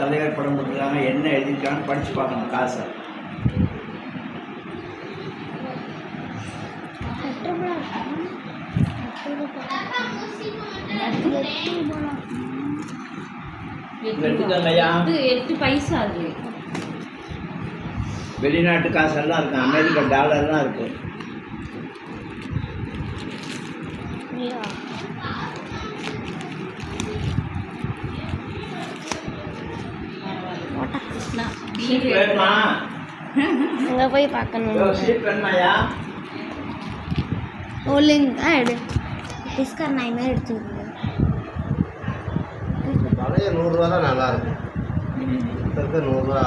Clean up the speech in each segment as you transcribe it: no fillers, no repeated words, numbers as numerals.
தலைவர் படம் போட்டுருக்காங்க, என்ன எழுதியிருக்காங்கன்னு படித்து பார்க்கணும் காசை. எடுத்துக்கங்கய்யா. 8 பைசா அது. வெளிநாட்டு காசெல்லாம் இருக்கு, அமெரிக்கா டாலர்லாம் இருக்கு. அங்கே போய் பார்க்கணும். டிஸ்கர் நான் மாதிரி எடுத்துருக்கேன். பழைய 100 ரூபா தான் நல்லா இருக்கும். இப்போ இருக்க 100 ரூபா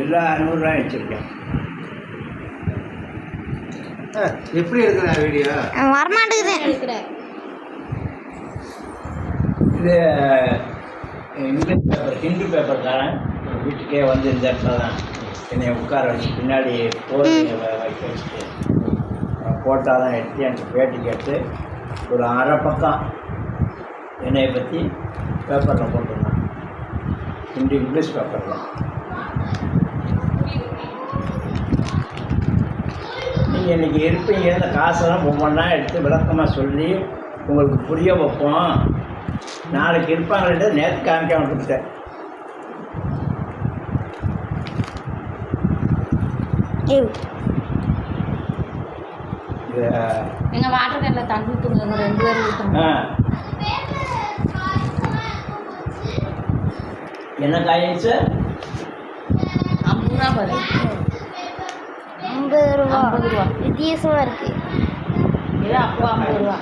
எல்லா 100 ரூபாய் வச்சுருக்கேன். எப்படி எடுக்கிற வீடியோ? வரமாட்டேங்குது. எடுக்கிறேன். இது இங்கிலீஷ் பேப்பர், ஹிந்து பேப்பர் தரேன். வீட்டுக்கே வந்து இந்த இடத்துல தான் என்னை உட்கார வச்சு பின்னாடி போட்டு வைக்க வச்சுட்டு போட்டால் தான் எடுத்து எனக்கு பேட்டி கேட்டு ஒரு அரை பக்கம் என்னையை பற்றி பேப்பரில் போட்டுருந்தேன். ஹிந்து இங்கிலீஷ் பேப்பரில். நீங்கள் இன்றைக்கி இருப்பீங்க, இந்த காசெல்லாம் ஒவ்வொன்றா எடுத்து விளக்கமாக சொல்லி உங்களுக்கு புரிய வைப்போம். நாளைக்கு இருப்பாங்கள்ட்ட நேற்று காமிக்காம கொடுத்தேன். எங்கள் வாட்டர் கேனில் தண்ணி ஊற்றுங்க, 2 பேரும் ஊற்றுங்க. என்ன காயின்ஸு? 50 ரூபா பாரு. 50 ரூபா. 50 ரூபா வித்தியாசமாக இருக்குது. இது அப்போ 50 ரூபா.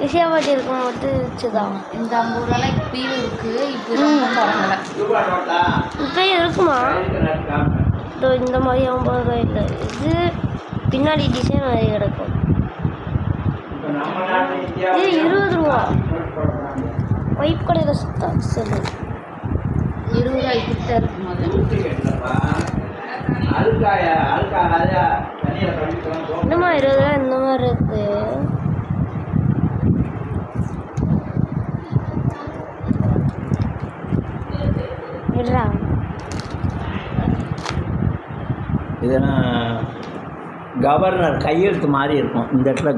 விஷயப்பாட்டி இருக்கும்போது வச்சுதான். இந்த 50 ரூபாலாம் இப்பயும் இருக்குது. இப்போ ரொம்ப குறைக்கல. இப்போ இருக்குமா? இந்த மாதிரி 50 ரூபாய் இல்லை. இது பின்னாடி டிசைன் மாதிரி கிடக்கும். இது 20 ரூபா. ஒய்ப் கடையில் சுத்தம் சொல்லு. 20 ரூபாய் கிட்ட இருக்கும் போது. என்னம்மா 20 ரூபா இந்த மாதிரி இருக்கு? இதெல்லாம் கவர்னர் கையெழுத்து மாதிரி இருக்கும். இந்த இடத்துல